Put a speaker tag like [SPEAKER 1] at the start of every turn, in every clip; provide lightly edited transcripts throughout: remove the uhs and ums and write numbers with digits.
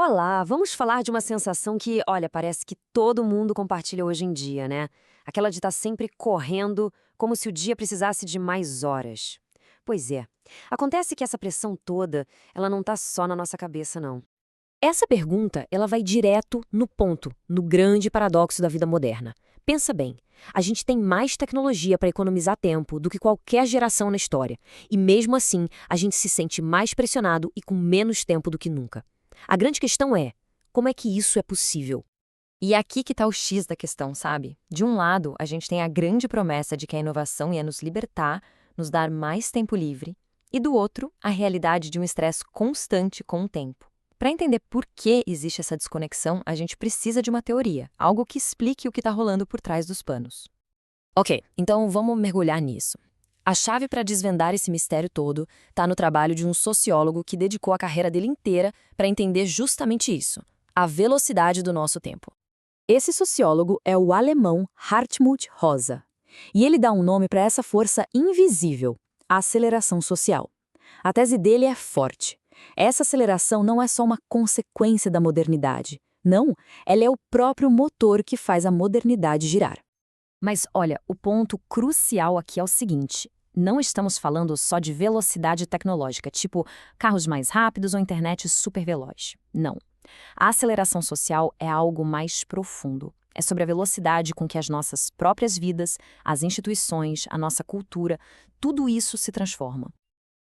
[SPEAKER 1] Olá, vamos falar de uma sensação que, olha, parece que todo mundo compartilha hoje em dia, né? Aquela de estar sempre correndo, como se o dia precisasse de mais horas. Pois é, acontece que essa pressão toda, ela não tá só na nossa cabeça, não. Essa pergunta, ela vai direto no ponto, no grande paradoxo da vida moderna. Pensa bem, a gente tem mais tecnologia para economizar tempo do que qualquer geração na história, e mesmo assim, a gente se sente mais pressionado e com menos tempo do que nunca. A grande questão é, como é que isso é possível?
[SPEAKER 2] E é aqui que está o X da questão, sabe? De um lado, a gente tem a grande promessa de que a inovação ia nos libertar, nos dar mais tempo livre, e do outro, a realidade de um estresse constante com o tempo. Para entender por que existe essa desconexão, a gente precisa de uma teoria, algo que explique o que está rolando por trás dos panos.
[SPEAKER 1] Ok, então vamos mergulhar nisso. A chave para desvendar esse mistério todo está no trabalho de um sociólogo que dedicou a carreira dele inteira para entender justamente isso, a velocidade do nosso tempo. Esse sociólogo é o alemão Hartmut Rosa. E ele dá um nome para essa força invisível, a aceleração social. A tese dele é forte. Essa aceleração não é só uma consequência da modernidade. Não, ela é o próprio motor que faz a modernidade girar. Mas olha, o ponto crucial aqui é o seguinte: não estamos falando só de velocidade tecnológica, tipo carros mais rápidos ou internet super veloz. Não. A aceleração social é algo mais profundo. É sobre a velocidade com que as nossas próprias vidas, as instituições, a nossa cultura, tudo isso se transforma.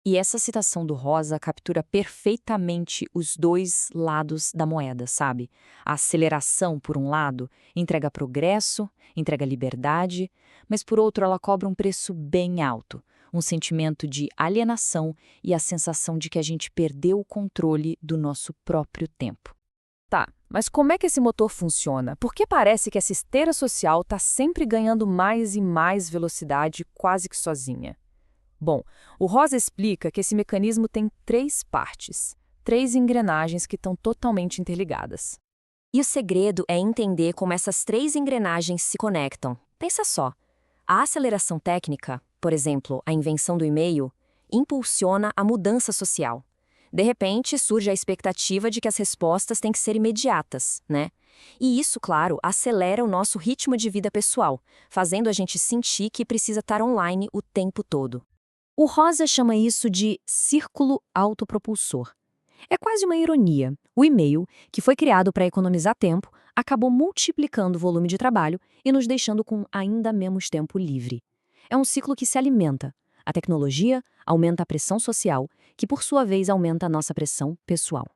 [SPEAKER 1] E essa citação do Rosa captura perfeitamente os dois lados da moeda, sabe? A aceleração, por um lado, entrega progresso, entrega liberdade, mas por outro ela cobra um preço bem alto, um sentimento de alienação e a sensação de que a gente perdeu o controle do nosso próprio tempo.
[SPEAKER 3] Tá, mas como é que esse motor funciona? Porque parece que essa esteira social está sempre ganhando mais e mais velocidade quase que sozinha. Bom, o Rosa explica que esse mecanismo tem três partes, três engrenagens que estão totalmente interligadas.
[SPEAKER 1] E o segredo é entender como essas três engrenagens se conectam. Pensa só. A aceleração técnica, por exemplo, a invenção do e-mail, impulsiona a mudança social. De repente, surge a expectativa de que as respostas têm que ser imediatas, né? E isso, claro, acelera o nosso ritmo de vida pessoal, fazendo a gente sentir que precisa estar online o tempo todo. O Rosa chama isso de círculo autopropulsor. É quase uma ironia. O e-mail, que foi criado para economizar tempo, acabou multiplicando o volume de trabalho e nos deixando com ainda menos tempo livre. É um ciclo que se alimenta. A tecnologia aumenta a pressão social, que por sua vez aumenta a nossa pressão pessoal.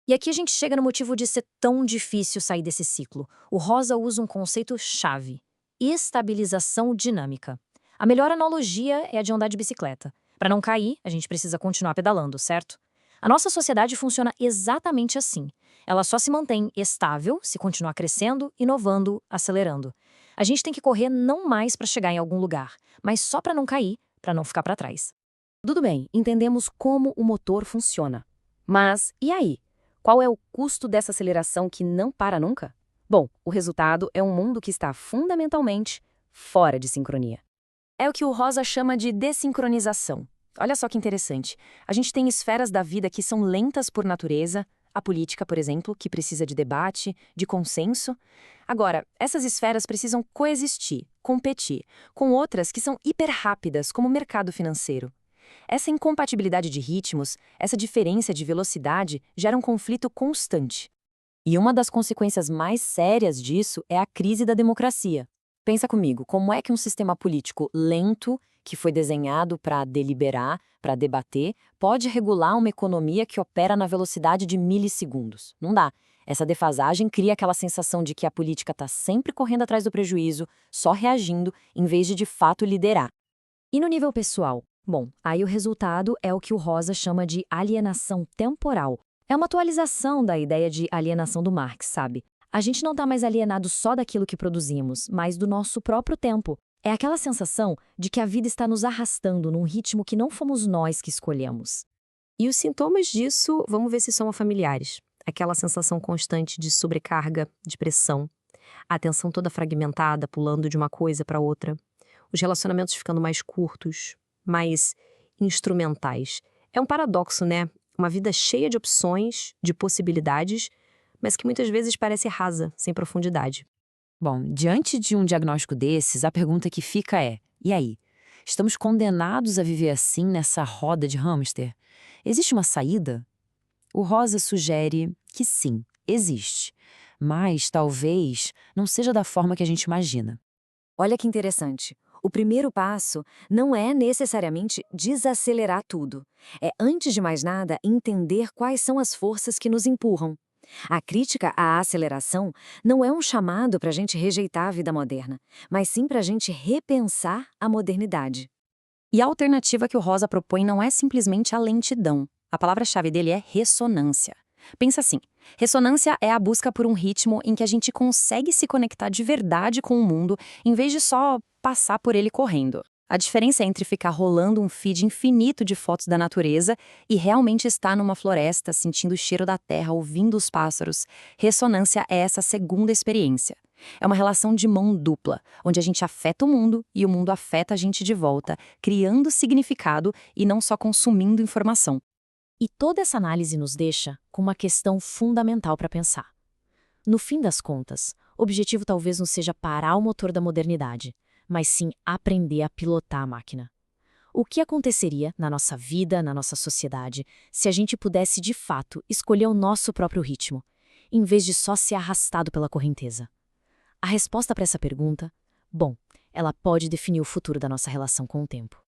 [SPEAKER 1] E aqui a gente chega no motivo de ser tão difícil sair desse ciclo. O Rosa usa um conceito-chave: estabilização dinâmica. A melhor analogia é a de andar de bicicleta. Para não cair, a gente precisa continuar pedalando, certo? A nossa sociedade funciona exatamente assim. Ela só se mantém estável se continuar crescendo, inovando, acelerando. A gente tem que correr não mais para chegar em algum lugar, mas só para não cair, para não ficar para trás. Tudo bem, entendemos como o motor funciona. Mas e aí? Qual é o custo dessa aceleração que não para nunca? Bom, o resultado é um mundo que está fundamentalmente fora de sincronia. É o que o Rosa chama de desincronização. Olha só que interessante. A gente tem esferas da vida que são lentas por natureza, a política, por exemplo, que precisa de debate, de consenso. Agora, essas esferas precisam coexistir, competir, com outras que são hiperrápidas, como o mercado financeiro. Essa incompatibilidade de ritmos, essa diferença de velocidade, gera um conflito constante. E uma das consequências mais sérias disso é a crise da democracia. Pensa comigo, como é que um sistema político lento, que foi desenhado para deliberar, para debater, pode regular uma economia que opera na velocidade de milissegundos? Não dá. Essa defasagem cria aquela sensação de que a política está sempre correndo atrás do prejuízo, só reagindo, em vez de fato liderar. E no nível pessoal? Bom, aí o resultado é o que o Rosa chama de alienação temporal. É uma atualização da ideia de alienação do Marx, sabe? A gente não está mais alienado só daquilo que produzimos, mas do nosso próprio tempo. É aquela sensação de que a vida está nos arrastando num ritmo que não fomos nós que escolhemos. E os sintomas disso, vamos ver se são familiares. Aquela sensação constante de sobrecarga, de pressão, a atenção toda fragmentada, pulando de uma coisa para outra, os relacionamentos ficando mais curtos, mais instrumentais. É um paradoxo, né? Uma vida cheia de opções, de possibilidades, mas que muitas vezes parece rasa, sem profundidade.
[SPEAKER 2] Bom, diante de um diagnóstico desses, a pergunta que fica é: e aí? Estamos condenados a viver assim nessa roda de hamster? Existe uma saída? O Rosa sugere que sim, existe, mas talvez não seja da forma que a gente imagina.
[SPEAKER 1] Olha que interessante. O primeiro passo não é necessariamente desacelerar tudo. É, antes de mais nada, entender quais são as forças que nos empurram. A crítica à aceleração não é um chamado para a gente rejeitar a vida moderna, mas sim para a gente repensar a modernidade.
[SPEAKER 2] E a alternativa que o Rosa propõe não é simplesmente a lentidão. A palavra-chave dele é ressonância. Pensa assim, ressonância é a busca por um ritmo em que a gente consegue se conectar de verdade com o mundo, em vez de só passar por ele correndo. A diferença é entre ficar rolando um feed infinito de fotos da natureza e realmente estar numa floresta, sentindo o cheiro da terra, ouvindo os pássaros. Ressonância é essa segunda experiência. É uma relação de mão dupla, onde a gente afeta o mundo e o mundo afeta a gente de volta, criando significado e não só consumindo informação.
[SPEAKER 3] E toda essa análise nos deixa com uma questão fundamental para pensar. No fim das contas, o objetivo talvez não seja parar o motor da modernidade, mas sim aprender a pilotar a máquina. O que aconteceria na nossa vida, na nossa sociedade, se a gente pudesse de fato escolher o nosso próprio ritmo, em vez de só ser arrastado pela correnteza? A resposta para essa pergunta, bom, ela pode definir o futuro da nossa relação com o tempo.